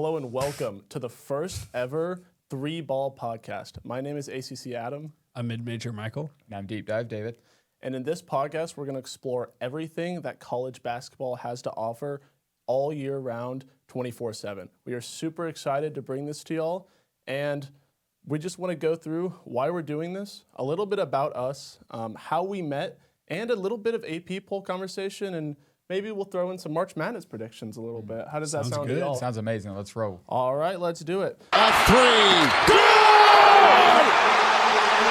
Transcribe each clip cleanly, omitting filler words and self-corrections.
Hello and welcome to the first ever Three Ball podcast. My name is ACC Adam. I'm Mid-Major Michael. And I'm Deep Dive David. And in this podcast, we're going to explore everything that college basketball has to offer all year round, 24/7. We are super excited to bring this to y'all, and we just want to go through why we're doing this, a little bit about us, how we met, and a little bit of AP poll conversation, and maybe we'll throw in some March Madness predictions a little bit. How does that sound to y'all? Sounds amazing. Let's roll. All right, let's do it. A three. Good!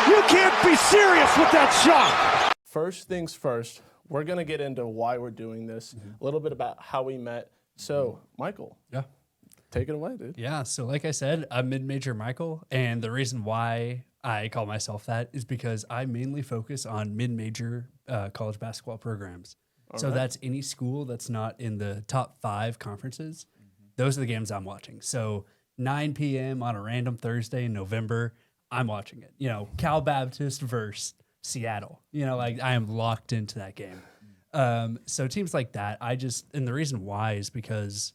You can't be serious with that shot. First things first, we're going to get into why we're doing this, a little bit about how we met. So, Michael, Yeah. take it away, dude. Yeah. So like I said, I'm Mid-Major Michael. And the reason why I call myself that is because I mainly focus on mid-major college basketball programs. So that's any school that's not in the top 5 conferences. Those are the games I'm watching. So 9 p.m. on a random Thursday in November, I'm watching it. You know, Cal Baptist versus Seattle. You know, like I am locked into that game. So teams like that, and the reason why is because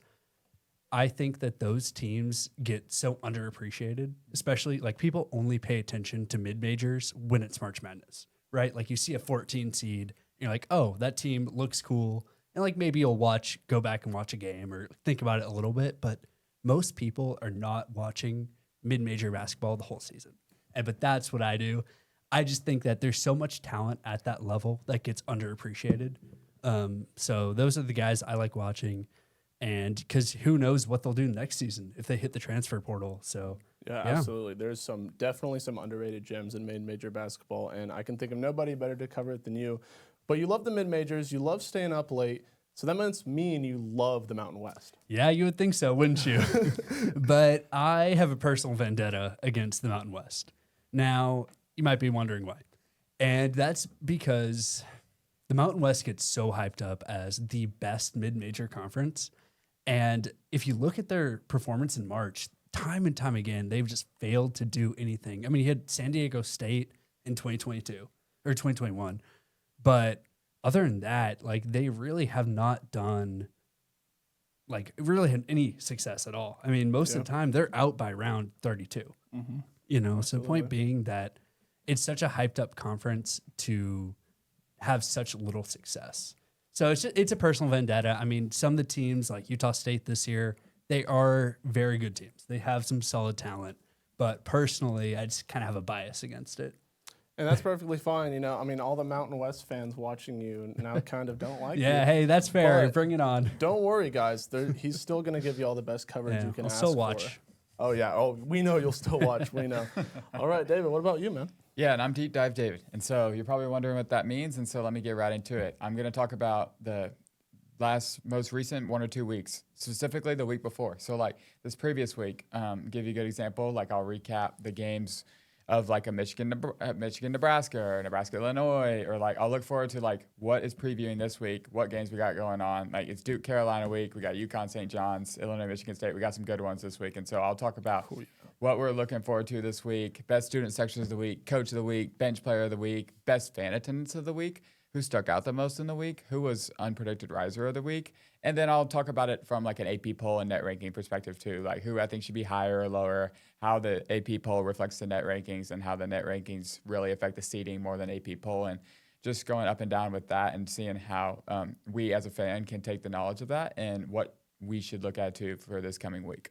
I think that those teams get so underappreciated, especially like people only pay attention to mid-majors when it's March Madness, right? Like you see a 14 seed, you're like, oh, that team looks cool. And like maybe you'll go back and watch a game or think about it a little bit, but most people are not watching mid-major basketball the whole season. But that's what I do. I just think that there's so much talent at that level that gets underappreciated. So those are the guys I like watching. And because who knows what they'll do next season if they hit the transfer portal. So Yeah, absolutely. There's definitely some underrated gems in mid-major basketball, and I can think of nobody better to cover it than you. But you love the mid-majors, you love staying up late, so that must mean you love the Mountain West. yeah, you would think so, wouldn't you? But I have a personal vendetta against the Mountain West. Now, you might be wondering why. And that's because the Mountain West gets so hyped up as the best mid-major conference. And if you look at their performance in March, time and time again, they've just failed to do anything. I mean, you had San Diego State in 2022 or 2021. But other than that, like they really have not done really had any success at all. I mean, most of the time they're out by round 32. You know, so the point being that it's such a hyped up conference to have such little success. So it's a personal vendetta. I mean, some of the teams like Utah State this year, they are very good teams. They have some solid talent, but personally, I just kind of have a bias against it. And that's perfectly fine. You know, I mean, all the Mountain West fans watching you now kind of don't like you. Yeah, hey, that's fair. But bring it on. Don't worry, guys. He's still going to give you all the best coverage you can I'll ask still for. watch. Oh, yeah. Oh, we know you'll still watch. We know. All right, David, what about you, man? Yeah, and I'm Deep Dive David. And so you're probably wondering what that means. And so let me get right into it. I'm going to talk about the most recent 1 or 2 weeks, specifically the week before. So like this previous week, give you a good example. Like I'll recap the games of like a Michigan, Nebraska, or Nebraska, Illinois, or like I'll look forward to like what is previewing this week, what games we got going on. Like it's Duke, Carolina week. We got UConn, St. John's, Illinois, Michigan State. We got some good ones this week. And so I'll talk about what we're looking forward to this week, best student sections of the week, coach of the week, bench player of the week, best fan attendance of the week, who stuck out the most in the week, who was unpredicted riser of the week. And then I'll talk about it from like an AP poll and net ranking perspective too, like who I think should be higher or lower, how the AP poll reflects the net rankings and how the net rankings really affect the seeding more than AP poll, and just going up and down with that and seeing how we as a fan can take the knowledge of that and what we should look at too for this coming week.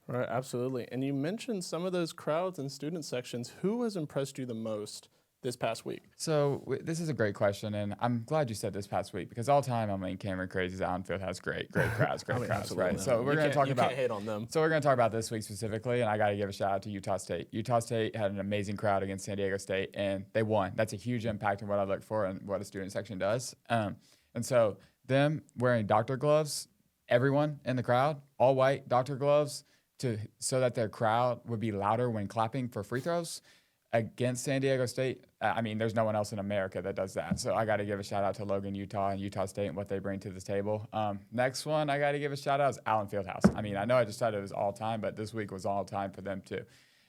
All right, absolutely. And you mentioned some of those crowds and student sections. Who has impressed you the most this past week? So this is a great question, and I'm glad you said this past week because all time I'm in Cameron Crazy's Allen Fieldhouse, great crowds, crowds, right? So we're going to talk about. You can't hate on them. So we're going to talk about this week specifically, and I got to give a shout out to Utah State. Utah State had an amazing crowd against San Diego State, and they won. That's a huge impact on what I look for and what a student section does. And so them wearing doctor gloves, everyone in the crowd, all white doctor gloves, so that their crowd would be louder when clapping for free throws against San Diego State. I mean, there's no one else in America that does that. So I got to give a shout out to Logan, Utah, and Utah State and what they bring to the table. Next one I got to give a shout out is Allen Fieldhouse. I mean, I know I just said it was all time, but this week was all time for them too.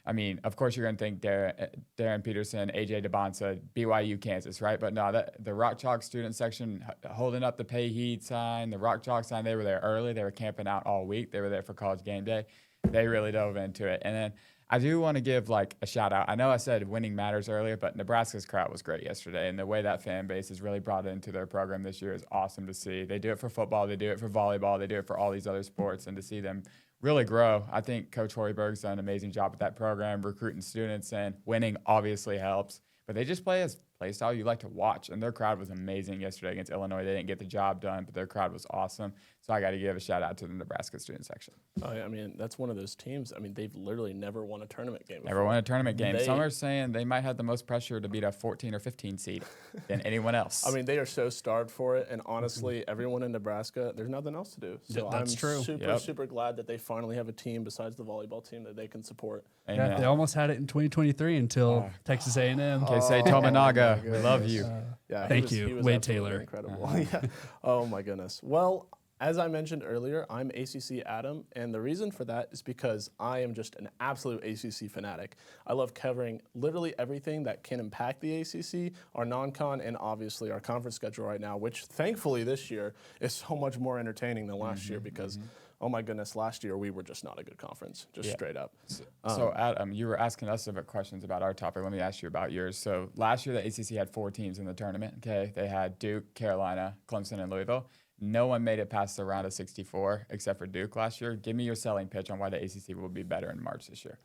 I mean, of course, you're going to think Darren Peterson, AJ DeBonsa, BYU, Kansas, right? But no, the Rock Chalk student section holding up the pay heed sign, the Rock Chalk sign, they were there early. They were camping out all week. They were there for College Game Day. They really dove into it. And then I do want to give like a shout out. I know I said winning matters earlier, but Nebraska's crowd was great yesterday. And the way that fan base has really brought it into their program this year is awesome to see. They do it for football. They do it for volleyball. They do it for all these other sports. And to see them really grow, I think Coach Hoiberg's done an amazing job with that program, recruiting students, and winning obviously helps. But they just play style you like to watch. And their crowd was amazing yesterday against Illinois. They didn't get the job done, but their crowd was awesome. So I got to give a shout out to the Nebraska student section. Oh, yeah, I mean, that's one of those teams. I mean, they've literally never won a tournament game before. Never won a tournament game. Some are saying they might have the most pressure to beat a 14 or 15 seed than anyone else. I mean, they are so starved for it. And honestly, everyone in Nebraska, there's nothing else to do. So That's I'm true. super glad that they finally have a team besides the volleyball team that they can support. Amen. Yeah, they almost had it in 2023 until Texas A&M. Okay, say Tominaga, we love you. Yeah, Thank you, he was Wade absolutely Taylor. Incredible. Yeah. Oh my goodness. Well, as I mentioned earlier, I'm ACC Adam, and the reason for that is because I am just an absolute ACC fanatic. I love covering literally everything that can impact the ACC, our non-con, and obviously our conference schedule right now, which thankfully this year is so much more entertaining than last year because, oh my goodness, last year we were just not a good conference, just straight up. So, Adam, you were asking us about questions about our topic. Let me ask you about yours. So, last year, the ACC had 4 teams in the tournament. Okay, they had Duke, Carolina, Clemson, and Louisville. No one made it past the round of 64 except for Duke last year. Give me your selling pitch on why the ACC will be better in March this year.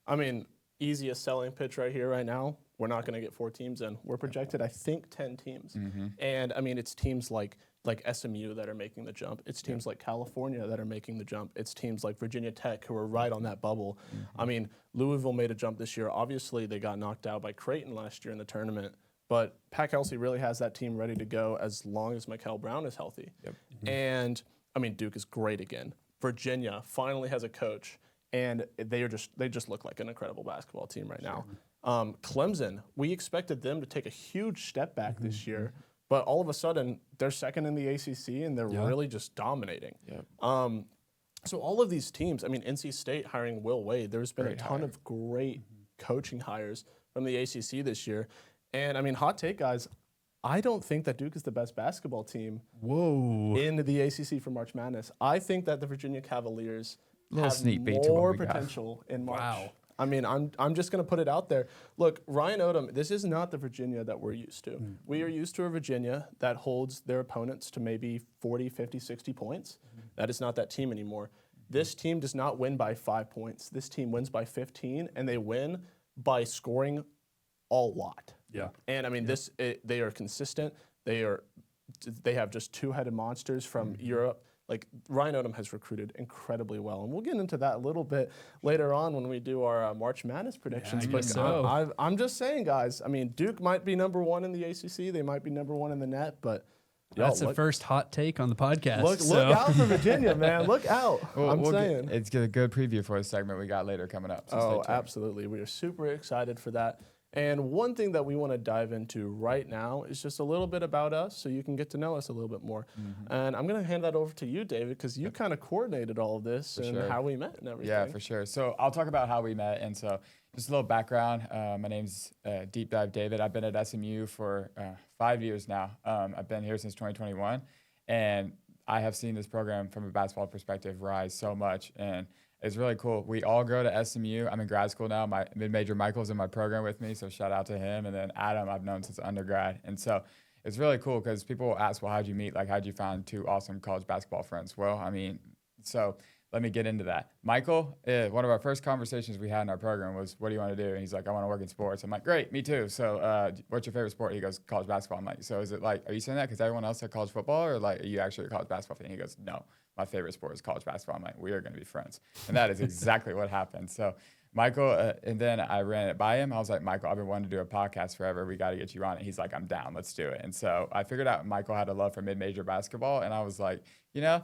I mean, easiest selling pitch right here, right now. We're not going to get 4 teams in. We're projected, I think, 10 teams. And, I mean, it's teams like SMU that are making the jump. It's teams like California that are making the jump. It's teams like Virginia Tech who are right on that bubble. I mean, Louisville made a jump this year. Obviously, they got knocked out by Creighton last year in the tournament. But Pat Kelsey really has that team ready to go as long as Mikel Brown is healthy. And, I mean, Duke is great again. Virginia finally has a coach, and they just look like an incredible basketball team right now. Clemson, we expected them to take a huge step back this year, but all of a sudden they're second in the ACC, and they're really just dominating. So all of these teams, I mean, NC State hiring Will Wade, there's been a ton of great coaching hires from the ACC this year. And, I mean, hot take, guys, I don't think that Duke is the best basketball team in the ACC for March Madness. I think that the Virginia Cavaliers have sneak peek to what more we got. potential in March. Wow. I mean, I'm just going to put it out there. Look, Ryan Odom, this is not the Virginia that we're used to. We are used to a Virginia that holds their opponents to maybe 40, 50, 60 points. That is not that team anymore. This team does not win by 5 points. This team wins by 15, and they win by scoring a lot. Yeah. And I mean, they are consistent. They have just 2-headed monsters from Europe. Like Ryan Odom has recruited incredibly well, and we'll get into that a little bit later on when we do our March Madness predictions. I But guess so. I'm just saying, guys. I mean, Duke might be number 1 in the ACC. They might be number 1 in the net, but That's the first hot take on the podcast. look out for Virginia, man. Look out. I'm saying. It's a good preview for the segment we got later coming up. So stay tuned. Absolutely. We are super excited for that. And one thing that we want to dive into right now is just a little bit about us so you can get to know us a little bit more. And I'm going to hand that over to you, David, because you kind of coordinated all of this and how we met and everything. Yeah, for sure. So I'll talk about how we met. And so just a little background. My name's Deep Dive David. I've been at SMU for 5 years now. I've been here since 2021. And I have seen this program from a basketball perspective rise so much. And it's really cool. We all go to SMU. I'm in grad school now. My mid-major Michael's in my program with me, so shout out to him. And then Adam, I've known since undergrad. And so it's really cool because people will ask, well, how'd you meet? Like, how'd you find 2 awesome college basketball friends? Well, I mean, so let me get into that. Michael, one of our first conversations we had in our program was, what do you want to do? And he's like, I want to work in sports. I'm like, great, me too. So what's your favorite sport? He goes, college basketball. I'm like, so is it like, are you saying that because everyone else said college football, or like, are you actually a college basketball fan? He goes, no, my favorite sport is college basketball. I'm like, we are going to be friends. And that is exactly what happened. So Michael, and then I ran it by him. I was like, Michael, I've been wanting to do a podcast forever. We got to get you on it. He's like, I'm down. Let's do it. And so I figured out Michael had a love for mid-major basketball. And I was like, you know,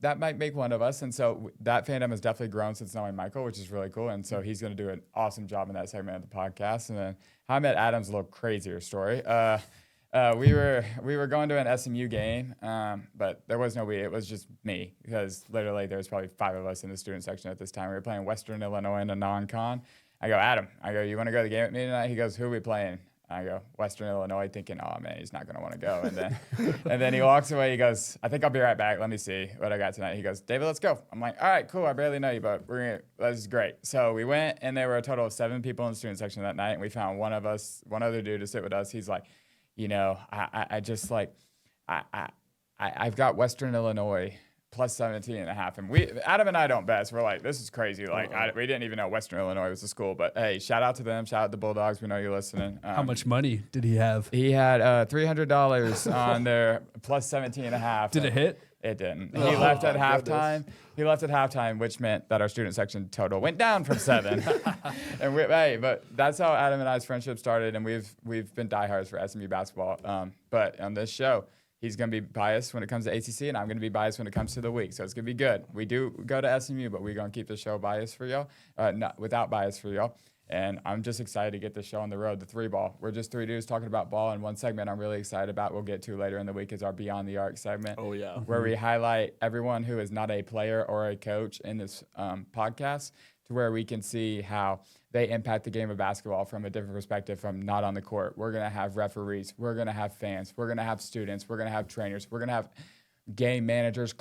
that might make one of us. And so that fandom has definitely grown since knowing Michael, which is really cool. And so he's going to do an awesome job in that segment of the podcast. And then how I met Adam's a little crazier story. We were going to an SMU game, but there was no we. It was just me because literally there was probably 5 of us in the student section at this time. We were playing Western Illinois in a non-con. I go, Adam. I go, you want to go to the game with me tonight? He goes, who are we playing? I go, Western Illinois, thinking, oh man, he's not gonna want to go. And then he walks away. He goes, I think I'll be right back. Let me see what I got tonight. He goes, David, let's go. I'm like, all right, cool. I barely know you, but this is great. So we went, and there were a total of 7 people in the student section that night. And we found one other dude to sit with us. He's like, I've got Western Illinois plus 17.5. And Adam and I don't bet. So we're like, this is crazy. Like, we didn't even know Western Illinois was the school. But hey, shout out to them. Shout out to Bulldogs. We know you're listening. How much money did he have? He had $300 on their plus 17.5. Did it hit? It didn't. He left at halftime. He left at halftime, which meant that our student section total went down from 7. But that's how Adam and I's friendship started, and we've been diehards for SMU basketball. But on this show, he's going to be biased when it comes to ACC, and I'm going to be biased when it comes to the week. So it's going to be good. We do go to SMU, but we're going to keep the show biased for y'all, not without bias for y'all. And I'm just excited to get this show on the road, the 3-ball. We're just 3 dudes talking about ball, and one segment I'm really excited about we'll get to later in the week is our Beyond the Arc segment. Oh, yeah. Where we highlight everyone who is not a player or a coach in this podcast to where we can see how they impact the game of basketball from a different perspective from not on the court. We're going to have referees. We're going to have fans. We're going to have students. We're going to have trainers. We're going to have game managers,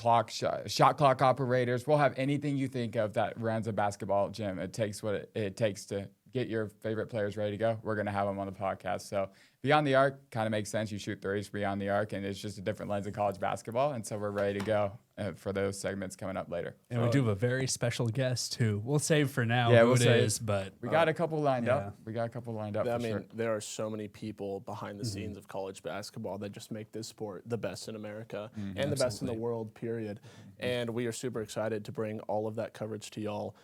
shot clock operators. We'll have anything you think of that runs a basketball gym. It takes what it takes to get your favorite players ready to go. We're going to have them on the podcast. So Beyond the Arc kind of makes sense. You shoot threes beyond the arc, and it's just a different lens of college basketball. And so we're ready to go for those segments coming up later. And we do have a very special guest who we'll save for now Yeah, who we'll it save. is, but We got a couple lined yeah. up. We got a couple lined up I for mean, sure. there are so many people behind the scenes of college basketball that just make this sport the best in America and the best in the world, period. And we are super excited to bring all of that coverage to y'all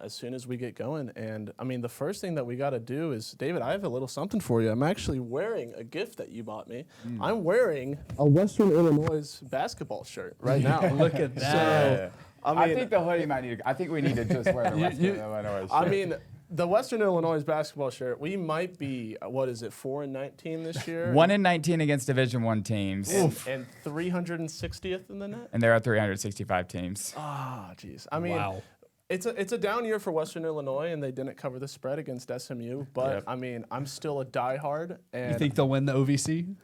as soon as we get going. And I mean, the first thing that we got to do is, David, I have a little something for you. I'm actually wearing a gift that you bought me. I'm wearing a Western Illinois basketball shirt right now. look at that. So, I think the hoodie might need to, I think we need to just wear the Western Illinois shirt. I mean, the Western Illinois basketball shirt, we might be, 4-19 this year? 1-19 against Division I teams. And 360th in the net? And there are 365 teams. Ah, jeez. I mean, Wow. it's a down year for Western Illinois, and they didn't cover the spread against SMU. But Yep. I mean, I'm still a diehard. And You think they'll win the OVC?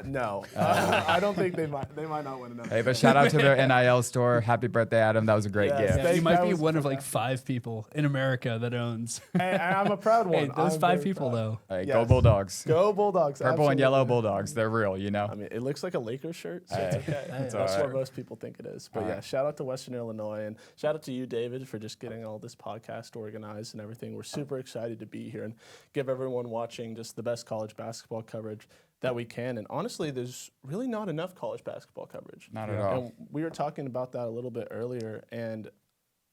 no, I don't think they might. They might not win enough. Hey, but shout out to their NIL store. Happy birthday, Adam. That was a great Yes. gift. Yeah, Thank- you might that be was one of like 5 people in America that owns. And I'm a proud one. Hey, those I'm 5 very people proud. though. Hey, Yes. Go Bulldogs. Go Bulldogs. Purple and yellow absolutely. Bulldogs. They're real, you know. I mean, it looks like a Lakers shirt, so it's okay. It's That's all what right. most people think it is. But yeah, shout out to Western Illinois, and shout out to you, David, for just getting all this podcast organized and everything. We're super excited to be here and give everyone watching just the best college basketball coverage that we can. And honestly, there's really not enough college basketball coverage. Not at all. And we were talking about that a little bit earlier. And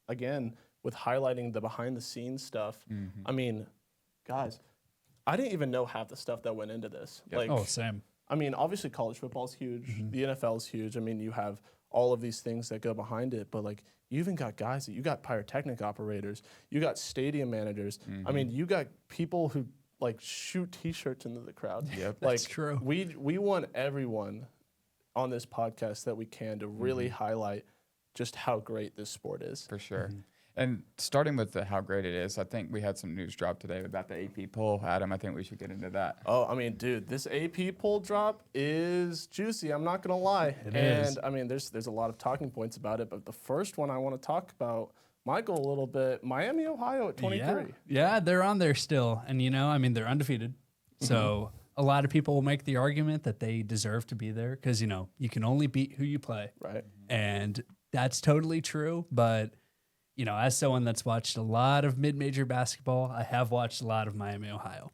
again, with highlighting the behind the scenes stuff, I mean, guys, I didn't even know half the stuff that went into this. Like, Oh, same. I mean, obviously college football is huge. The NFL is huge. I mean, you have all of these things that go behind it, but like you even got guys that you got pyrotechnic operators, you got stadium managers. I mean, you got people who like shoot T-shirts into the crowd. Yep. Like, That's true. We want everyone on this podcast that we can to really highlight just how great this sport is. For sure. And starting with how great it is, I think we had some news drop today about the AP poll. Adam, I think we should get into that. Oh, I mean, dude, this AP poll drop is juicy. I'm not gonna lie. It and is. I mean, there's a lot of talking points about it, but the first one I want to talk about, Michael, a little bit. Miami, Ohio at 23. Yeah, they're on there still. And, you know, I mean, they're undefeated. So a lot of people will make the argument that they deserve to be there because, you know, you can only beat who you play. Right. And that's totally true. But, you know, as someone that's watched a lot of mid-major basketball, I have watched a lot of Miami, Ohio.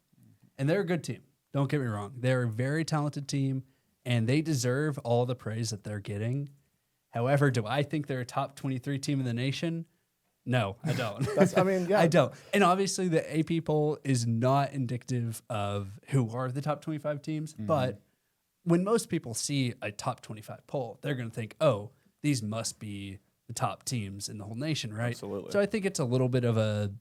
And they're a good team. Don't get me wrong. They're a very talented team, and they deserve all the praise that they're getting. However, do I think they're a top 23 team in the nation? No, I don't. I mean, yeah. I don't. And obviously, the AP poll is not indicative of who are the top 25 teams. But when most people see a top 25 poll, they're going to think, oh, these must be the top teams in the whole nation, right? Absolutely. So I think it's a little bit of a,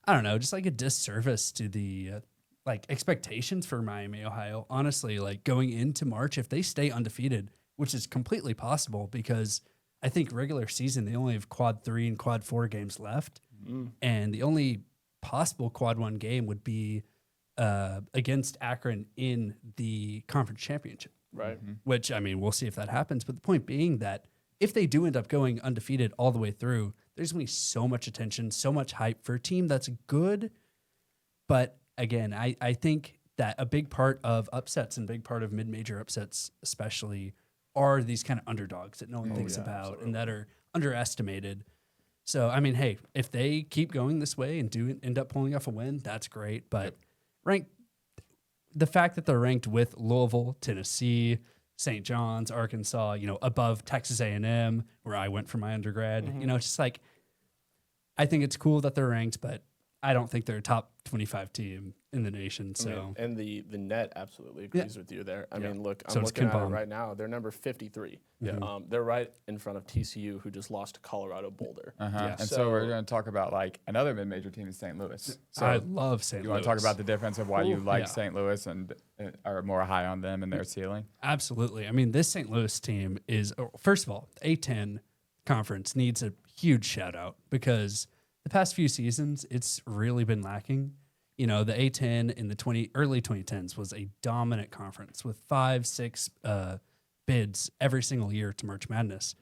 I don't know, just like a disservice to the like expectations for Miami, Ohio, honestly, like going into March, if they stay undefeated, which is completely possible because I think regular season, they only have quad 3 and quad 4 games left. And the only possible quad 1 game would be against Akron in the conference championship. Right. Which, I mean, we'll see if that happens. But the point being that if they do end up going undefeated all the way through, there's going to be so much attention, so much hype for a team that's good. But again, I think that a big part of upsets and big part of mid-major upsets especially are these kind of underdogs that no one thinks about and that are underestimated. So, I mean, hey, if they keep going this way and do end up pulling off a win, that's great. But the fact that they're ranked with Louisville, Tennessee, St. John's, Arkansas, above Texas A&M, where I went for my undergrad, it's just like, I think it's cool that they're ranked, but I don't think they're a top 25 team in the nation. So, And the net absolutely agrees with you there. I mean, look, So I'm does looking at it KenPom. right now. They're number 53. They're right in front of TCU, who just lost to Colorado Boulder. And so we're going to talk about like another mid-major team in St. Louis. So I love St. you Louis. want to talk about the difference of why you like Yeah. St. Louis and are more high on them and their ceiling? Absolutely. I mean, this St. Louis team is, first of all, the A10 conference needs a huge shout out because the past few seasons, it's really been lacking. The A10 in the early 2010s was a dominant conference with 5-6 bids every single year to March Madness.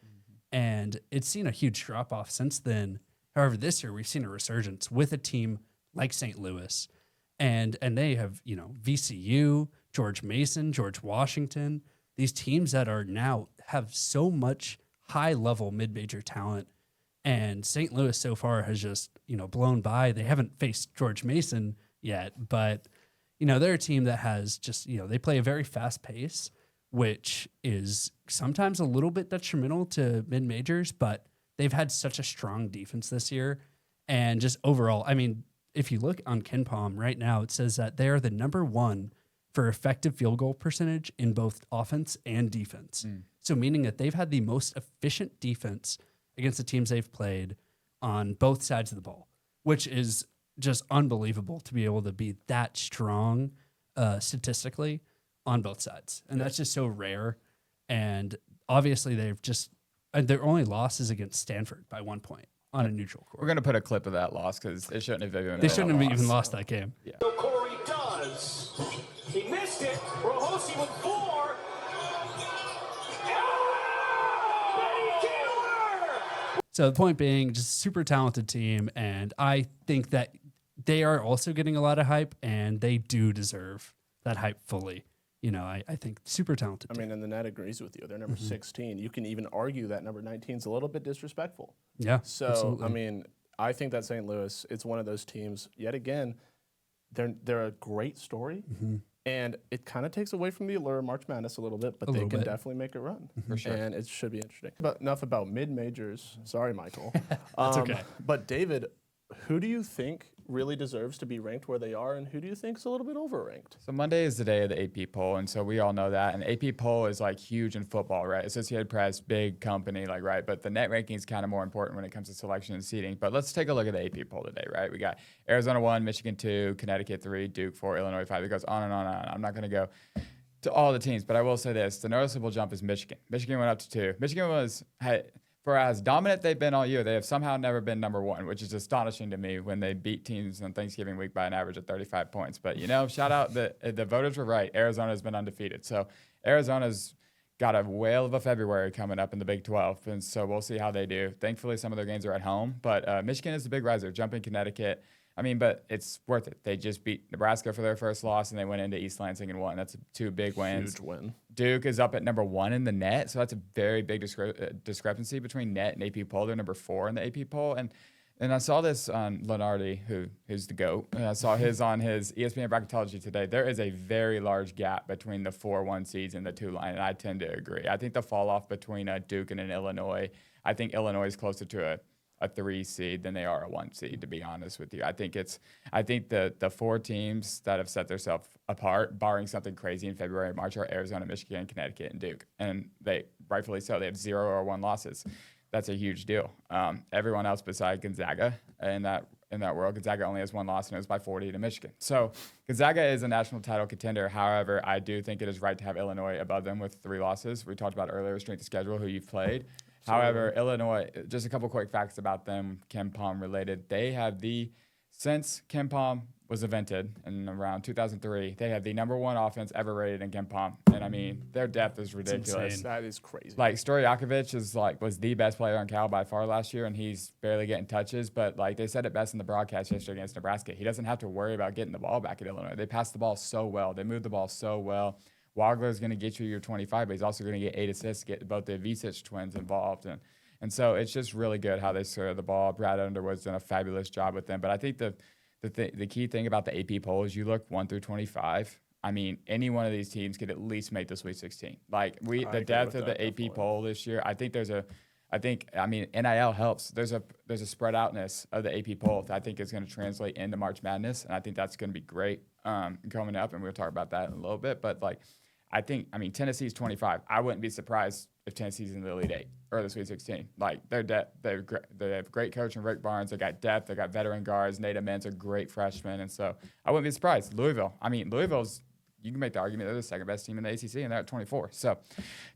And it's seen a huge drop off since then. However, this year we've seen a resurgence with a team like St. Louis. And they have, VCU, George Mason, George Washington, these teams that are now have so much high level mid-major talent. And St. Louis so far has just, blown by. They haven't faced George Mason yet, but, they're a team that has just, they play a very fast pace, which is sometimes a little bit detrimental to mid-majors, but they've had such a strong defense this year. And just overall, I mean, if you look on KenPom right now, it says that they are the number 1 for effective field goal percentage in both offense and defense. So meaning that they've had the most efficient defense against the teams they've played on both sides of the ball, which is just unbelievable to be able to be that strong statistically on both sides. And that's just so rare. And obviously their only loss is against Stanford by 1 point on a neutral court. We're going to put a clip of that loss because it shouldn't have even They shouldn't have even lost that game. So Corey does. He missed it. Rohosi with 4. So the point being, just super talented team, and I think that they are also getting a lot of hype, and they do deserve that hype fully. I think super talented. I mean, and the net agrees with you. They're number 16. You can even argue that number 19 is a little bit disrespectful. Yeah. So, absolutely. I mean, I think that St. Louis, it's one of those teams, yet again, they're a great story. And it kind of takes away from the allure of March Madness a little bit, but they little can bit. definitely make a run. For sure. And it should be interesting. But enough about mid-majors. Sorry, Michael. That's okay. But David, who do you think really deserves to be ranked where they are, and who do you think is a little bit overranked? So Monday is the day of the AP poll, and so we all know that. And AP poll is like huge in football, right? Associated Press, big company, like, right? But the net ranking is kind of more important when it comes to selection and seeding. But let's take a look at the AP poll today, right? We got Arizona 1, Michigan 2, Connecticut 3, Duke 4, Illinois 5. It goes on and on and on. I'm not going to go to all the teams, but I will say this. The noticeable jump is Michigan. Michigan went up to 2. Michigan for as dominant they've been all year, they have somehow never been number 1, which is astonishing to me when they beat teams on Thanksgiving week by an average of 35 points. But, shout out, the voters were right. Arizona's been undefeated. So Arizona's got a whale of a February coming up in the Big 12, and so we'll see how they do. Thankfully, some of their games are at home, but Michigan is the big riser, jumping Connecticut. I mean, but it's worth it. They just beat Nebraska for their first loss, and they went into East Lansing and won. That's 2 big wins. Huge win. Duke is up at number 1 in the net, so that's a very big discrepancy between net and AP poll. They're number 4 in the AP poll, and I saw this on Lenardi, who's the GOAT. And I saw his on his ESPN bracketology today. There is a very large gap between the 4-1 seeds and the 2 line, and I tend to agree. I think the fall off between Duke and an Illinois, I think Illinois is closer to a 3 seed than they are a 1 seed, to be honest with you. I think the 4 teams that have set themselves apart, barring something crazy in February and March, are Arizona, Michigan, Connecticut, and Duke. And they, rightfully so, they have 0 or 1 losses. That's a huge deal. Everyone else besides Gonzaga in that in that world. Gonzaga only has one loss, and it was by 40 to Michigan. So Gonzaga is a national title contender. However, I do think it is right to have Illinois above them with 3 losses. We talked about earlier strength of schedule, who you've played. However, Illinois, just a couple quick facts about them, KenPom related. They have since KenPom was invented in around 2003, they have the #1 offense ever rated in KenPom. And I mean, their depth is ridiculous. insane. That is crazy. Like Stojakovic was the best player on Cal by far last year, and he's barely getting touches. But like they said it best in the broadcast yesterday against Nebraska, he doesn't have to worry about getting the ball back at Illinois. They pass the ball so well, they move the ball so well. Wagler is going to get you your 25, but he's also going to get 8 assists, get both the Vicic twins involved, and so it's just really good how they serve the ball. Brad Underwood's done a fabulous job with them. But I think the key thing about the AP poll is you look 1 through 25. I mean, any one of these teams could at least make the Sweet 16. Like the depth of the AP definitely. poll this year, I mean, NIL helps. There's a spread outness of the AP poll that I think is going to translate into March Madness, and I think that's going to be great coming up, and we'll talk about that in a little bit. But like, I Tennessee's 25. I wouldn't be surprised if Tennessee's in the Elite 8 or the Sweet 16. Like they have great coach in Rick Barnes. They got depth. They got veteran guards. Nate Amend's a great freshman, and so I wouldn't be surprised. Louisville's. You can make the argument they're the second best team in the ACC, and they're at 24. So,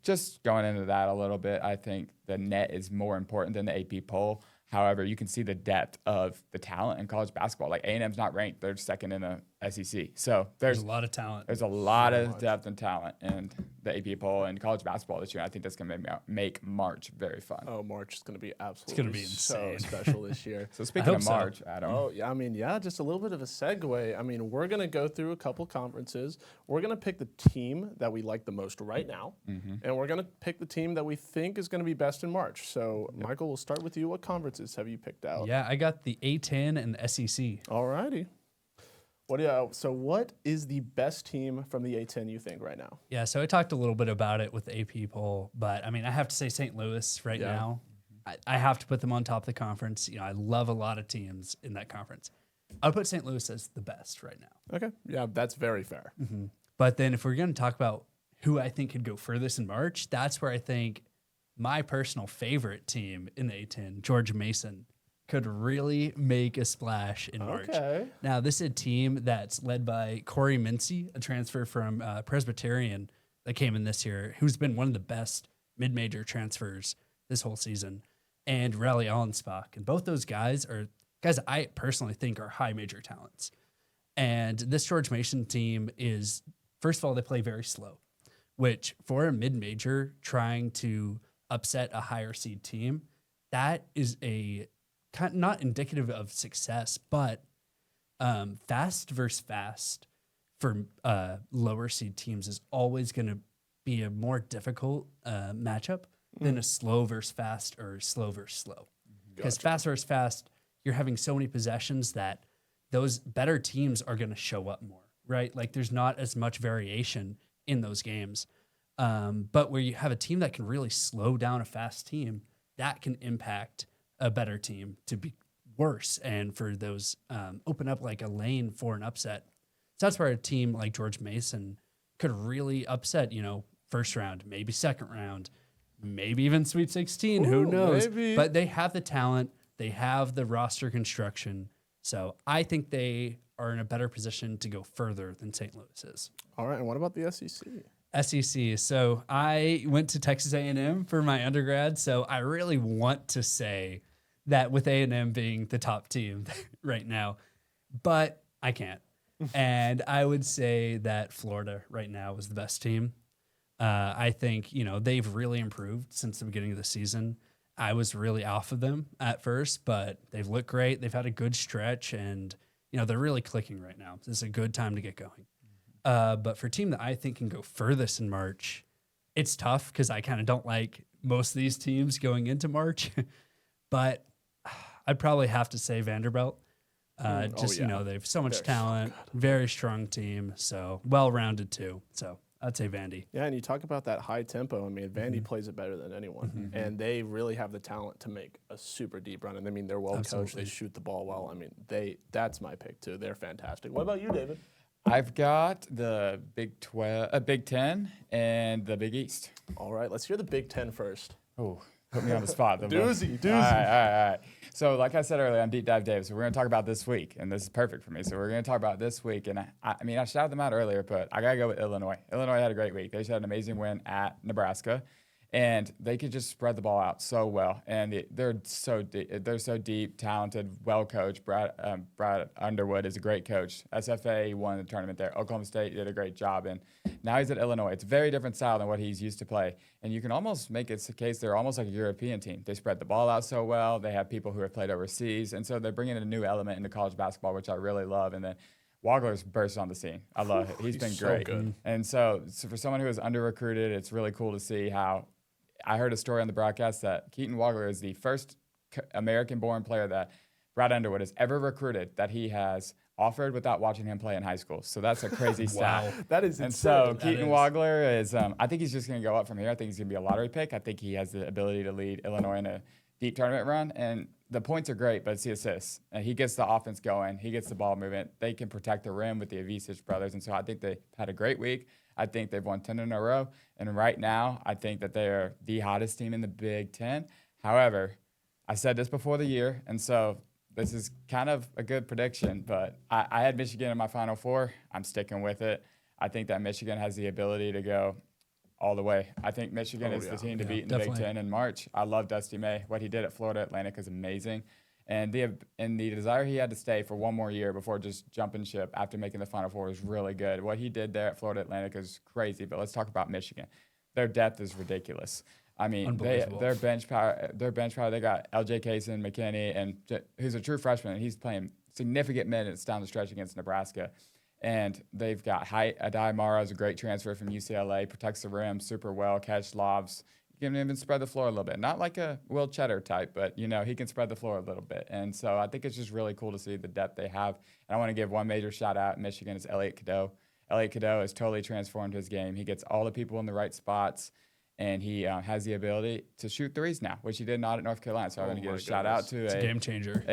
just going into that a little bit, I think the net is more important than the AP poll. However, you can see the depth of the talent in college basketball. Like A&M's not ranked; they're second in the SEC. So There's a lot of talent. there's a lot of depth and talent in the AP poll and college basketball this year. I think that's going to make March very fun. Oh, March is going to be absolutely be so insane. special this year. So speaking hope of so. March, Adam, Oh, yeah. I mean, yeah, just a little bit of a segue. I mean, we're going to go through a couple conferences. We're going to pick the team that we like the most right now, and we're going to pick the team that we think is going to be best in March. So, Michael, we'll start with you. What conferences have you picked out? Yeah, I got the A10 and the SEC. All righty. So what is the best team from the A10 you think right now? Yeah, so I talked a little bit about it with the AP poll, but I mean, I have to say St. Louis right Yeah. now. I have to put them on top of the conference. You know, I love a lot of teams in that conference. I would put St. Louis as the best right now. Okay. Yeah, that's very fair. But then if we're going to talk about who I think could go furthest in March, that's where I think my personal favorite team in the A10, George Mason, could really make a splash in March. Okay. Now, this is a team that's led by Corey Mincy, a transfer from Presbyterian that came in this year, who's been one of the best mid-major transfers this whole season, and Riley Allenspach. And both those guys are guys I personally think are high major talents. And this George Mason team is, first of all, they play very slow, which for a mid-major trying to upset a higher seed team, that is not indicative of success, but fast versus fast for lower seed teams is always going to be a more difficult matchup than a slow versus fast or slow versus slow. Because fast versus fast, you're having so many possessions that those better teams are going to show up more, right? Like there's not as much variation in those games. But where you have a team that can really slow down a fast team, that can impact a better team to be worse and for those open up like a lane for an upset. So that's where a team like George Mason could really upset, first round, maybe second round, maybe even Sweet 16, who Ooh, knows? maybe. But they have the talent, they have the roster construction. So I think they are in a better position to go further than St. Louis is. All right. And what about the SEC? SEC. So I went to Texas A&M for my undergrad. So I really want to say that with A&M being the top team right now, but I can't. And I would say that Florida right now is the best team. I think, they've really improved since the beginning of the season. I was really off of them at first, but they've looked great. They've had a good stretch and, they're really clicking right now. This is a good time to get going. But for a team that I think can go furthest in March, it's tough because I kind of don't like most of these teams going into March. But I'd probably have to say Vanderbilt. yeah. They have so much They're so talent, very strong team, so well-rounded too. So I'd say Vandy. Yeah, and you talk about that high tempo. I mean, Vandy plays it better than anyone, and they really have the talent to make a super deep run. And I mean, they're well coached. They Absolutely. shoot shoot the ball well. I mean, that's my pick too. They're fantastic. What about you, David? I've got the Big 10 and the Big East. All right, let's hear the Big Ten first. Oh, Put me on the spot. Doozy. All right. So, like I said earlier, I'm Deep Dive Dave. So, we're going to talk about this week, and this is perfect for me. So, we're going to talk about this week. And I mean, I shouted them out earlier, but I got to go with Illinois. Illinois had a great week. They just had an amazing win at Nebraska, and they could just spread the ball out so well. And they're so deep, talented, well coached. Brad Underwood is a great coach. SFA won the tournament there. Oklahoma State did a great job, and now he's at Illinois. It's a very different style than what he's used to play. And you can almost make it the case they're almost like a European team. They spread the ball out so well. They have people who have played overseas, and so they're bringing a new element into college basketball, which I really love. And then Wagler's burst on the scene. I love it. He's been so great. good. And so for someone who is under recruited, it's really cool to see how. I heard a story on the broadcast that Keaton Wagler is the first American-born player that Brad Underwood has ever recruited that he has offered without watching him play in high school. So that's a crazy stat. That is And insane. so Keaton Wagler is, I think he's just going to go up from here. I think he's going to be a lottery pick. I think he has the ability to lead Illinois in a deep tournament run. And the points are great, but it's the assists. And he gets the offense going. He gets the ball moving. They can protect the rim with the Avicic brothers. And so I think they had a great week. I think they've won 10 in a row. And right now, I think that they are the hottest team in the Big Ten. However, I said this before the year, and so this is kind of a good prediction, but I had Michigan in my Final Four. I'm sticking with it. I think that Michigan has the ability to go all the way. I think Michigan is the team to beat in the Big Ten in March. I love Dusty May. What he did at Florida Atlantic is amazing. And the desire he had to stay for one more year before just jumping ship after making the Final Four was really good. What he did there at Florida Atlantic is crazy. But let's talk about Michigan. Their depth is ridiculous. I mean, their bench power. They got L.J. Kaysen, McKinney, and who's a true freshman, and he's playing significant minutes down the stretch against Nebraska. And they've got Adai Mara is a great transfer from UCLA, protects the rim super well, catch lobs. He can even spread the floor a little bit. Not like a Will Cheddar type, but, he can spread the floor a little bit. And so I think it's just really cool to see the depth they have. And I want to give one major shout out. Michigan is Elliot Cadeau. Elliot Cadeau has totally transformed his game. He gets all the people in the right spots, and he has the ability to shoot threes now, which he did not at North Carolina. So I'm going to give a shout out to It's a game changer.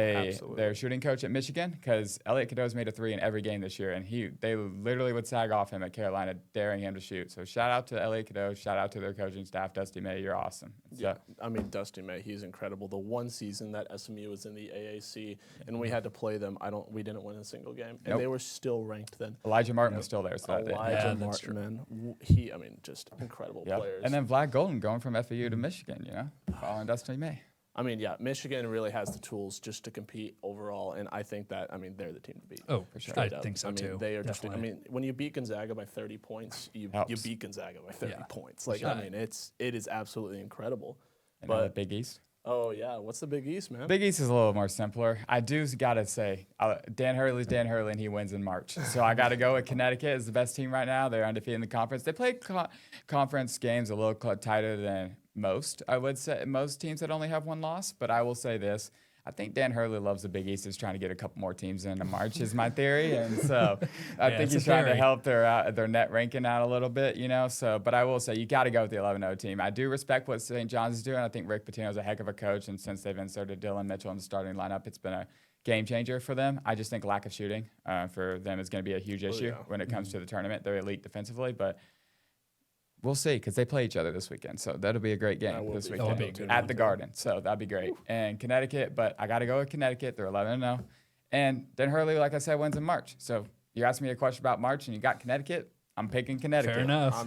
their shooting coach at Michigan, because Elliot Cadeau's made a three in every game this year, and they literally would sag off him at Carolina, daring him to shoot. So shout out to Elliot Cadeau, shout out to their coaching staff, Dusty May, you're awesome. Yeah, I mean, Dusty May, he's incredible. The one season that SMU was in the AAC and we had to play them, we didn't win a single game, and they were still ranked then. Elijah Martin was still there, so that Elijah Martin, man, just incredible players. And then Vlad Golden going from FAU to Michigan, following Dusty May. I mean, yeah, Michigan really has the tools just to compete overall, and I think that, they're the team to beat. Oh, for sure. I think so, too. They are just, Definitely. when you beat Gonzaga by 30 points, you beat Gonzaga by 30 points. It is absolutely incredible. But the Big East? Oh, yeah. What's the Big East, man? Big East is a little more simpler. I do got to say, Dan Hurley's Dan Hurley, and he wins in March. So I got to go with Connecticut as the best team right now. They're undefeated in the conference. They play conference games a little tighter than most, I would say, most teams that only have one loss. But I will say this. I think Dan Hurley loves the Big East. Is trying to get a couple more teams into March is my theory, and so I think he's trying to help their net ranking out a little bit, So, but I will say you got to go with the 11-0 team. I do respect what St. John's is doing. I think Rick Pitino's a heck of a coach, and since they've inserted Dylan Mitchell in the starting lineup, it's been a game changer for them. I just think lack of shooting for them is going to be a huge issue when it comes to the tournament. They're elite defensively, but we'll see, because they play each other this weekend. So that'll be a great game this weekend at the Garden. So that'd be great. And Connecticut, but I got to go with Connecticut. They're 11-0. And Dan Hurley, like I said, wins in March. So you asked me a question about March, and you got Connecticut. I'm picking Connecticut. Fair enough.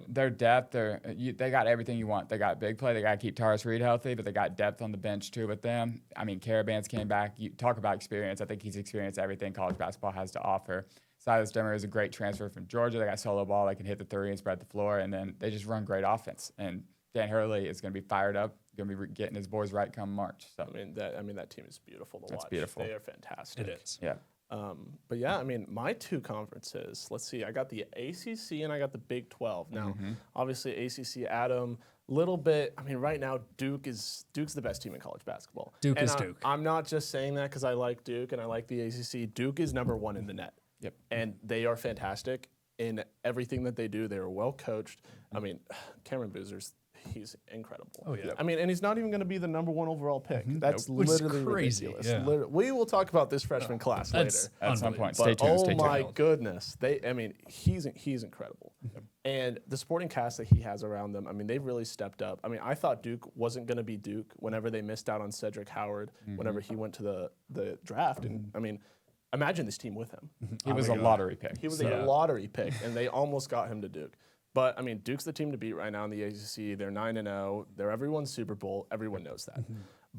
Their depth, they got everything you want. They got big play. They got to keep Taurus Reed healthy, but they got depth on the bench too with them. Caravan's came back. You talk about experience. I think he's experienced everything college basketball has to offer. Silas Demmer is a great transfer from Georgia. They got solo ball. They can hit the three and spread the floor, and then they just run great offense. And Dan Hurley is going to be fired up, going to be getting his boys right come March. So that team is beautiful to watch. It's beautiful. They are fantastic. It is. Yeah. But yeah, my two conferences, let's see, I got the ACC and I got the Big 12. Now, obviously ACC, Adam, little bit, right now Duke's the best team in college basketball. Duke is Duke. I'm not just saying that because I like Duke and I like the ACC. Duke is number one in the net. Yep. And they are fantastic in everything that they do. They are well coached. Cameron Boozer's, he's incredible. Oh, yeah. I mean, and he's not even going to be the number 1 overall pick. That's Which is literally crazy, ridiculous. yeah. We will talk about this freshman class later. That's At some point. But Stay tuned. oh Stay my tuned. goodness, he's incredible, and the supporting cast that he has around them. I mean, they've really stepped up. I mean, I thought Duke wasn't going to be Duke whenever they missed out on Cedric Howard, whenever he went to the draft, and I mean, imagine this team with him. He was a lottery pick. He was a lottery pick, and they almost got him to Duke. But I mean, Duke's the team to beat right now in the ACC. They're 9-0. They're everyone's Super Bowl. Everyone knows that.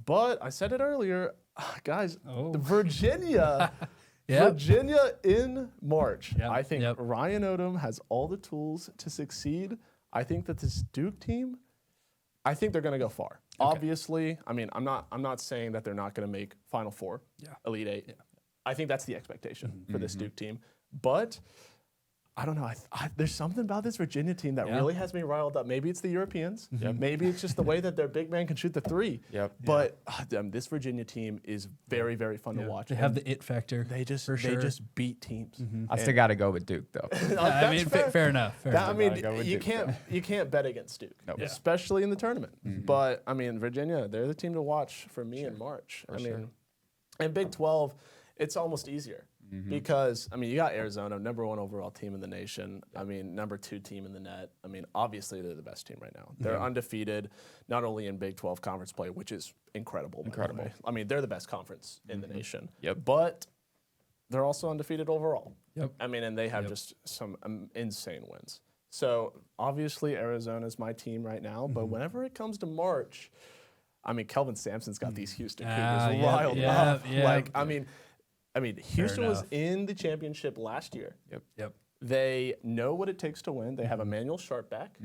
But I said it earlier, guys. Virginia. Yep. Virginia in March. Yep, I think yep. Ryan Odom has all the tools to succeed. I think that this Duke team, I think they're going to go far. Obviously, I mean, I'm not saying that they're not going to make Final Four, Elite Eight. I think that's the expectation for this Duke team. But I don't know. There's something about this Virginia team that really has me riled up. Maybe it's the Europeans. Maybe it's just the way that their big man can shoot the three. But this Virginia team is very, very fun to watch. They have the it factor. They just for sure. beat teams. I still got to go with Duke, though. I mean, fair enough. Fair enough. I mean, Gotta go with you Duke, can't bet against Duke, especially in the tournament. But I mean, Virginia, they're the team to watch for me in March. I mean, and Big 12, it's almost easier. Because, I mean, you got Arizona, number 1 overall team in the nation. I mean, number 2 team in the net. I mean, obviously they're the best team right now. They're undefeated, not only in Big 12 conference play, which is incredible. By the way. I mean, they're the best conference in the nation. But they're also undefeated overall. I mean, and they have just some insane wins. So, obviously, Arizona's my team right now. But whenever it comes to March, I mean, Kelvin Sampson's got these Houston Cougars riled up. Like, I mean, Houston was in the championship last year. They know what it takes to win. They have Emmanuel Sharp back.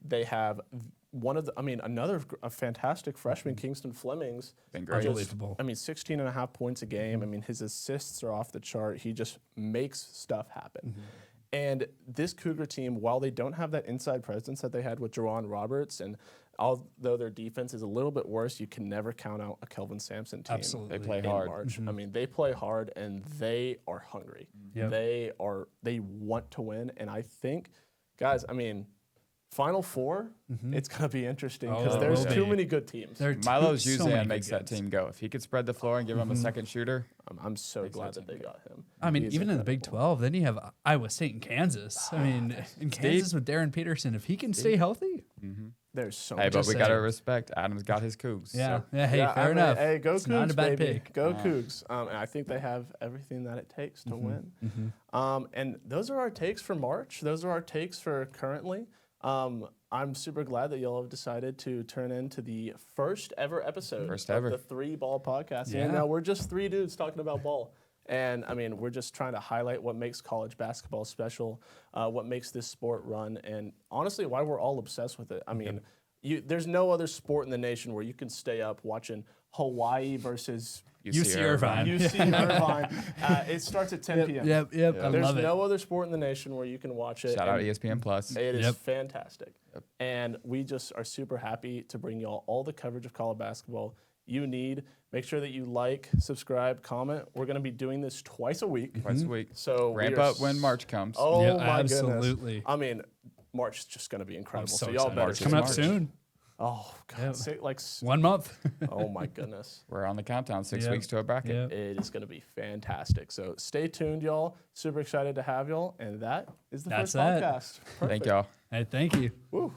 They have a fantastic freshman, Kingston Flemings. Been great. Unbelievable. I mean, 16.5 points a game. I mean, his assists are off the chart. He just makes stuff happen. And this Cougar team, while they don't have that inside presence that they had with Jerron Roberts, and although their defense is a little bit worse, you can never count out a Kelvin Sampson team. Absolutely. They play in hard. March. I mean, they play hard and they are hungry. They want to win, and I think, guys, I mean, Final Four, it's going to be interesting because it there's will too be. many good teams. Milo's so usually many makes good that games. team go. If he could spread the floor and give him a second shooter, I'm so glad that they got him. I mean, He is even in the Big incredible. 12, then you have Iowa State and Kansas. I mean, in Kansas with Darren Peterson, if he can stay healthy, There's so hey, much. but we Just got to saying. respect Adams got his Cougs. yeah, So. hey, Yeah, I fair mean, enough. Hey, go It's Cougs, not a bad baby. pick. Go Cougs. And I think they have everything that it takes to win. And those are our takes for March. Those are our takes for currently. I'm super glad that y'all have decided to turn into the first ever episode First of ever. the 3 Ball podcast. Yeah. And now we're just 3 dudes talking about ball. And I mean, we're just trying to highlight what makes college basketball special, what makes this sport run, and honestly, why we're all obsessed with it. I mean, there's no other sport in the nation where you can stay up watching Hawaii versus UC Irvine. UC Irvine. It starts at 10 p.m. Yep. I There's love it. no other sport in the nation where you can watch it. Shout out and ESPN Plus. It is Yep. fantastic. And we just are super happy to bring y'all all the coverage of college basketball you need. Make sure that you like, subscribe, comment. We're going to be doing this twice a week. Twice a week. So we Ramp are up when March comes. Oh Yeah, my absolutely. goodness. I mean, March is just going to be incredible. so So y'all excited. better March is Coming up March. soon. Oh God, Yep. say, like 1 month. oh my goodness. We're on the countdown. 6 Yep. weeks to a bracket. Yep. It is going to be fantastic. So stay tuned, y'all. Super excited to have y'all. And that is the That's first that. podcast. Thank y'all. Hey, thank you. Woo.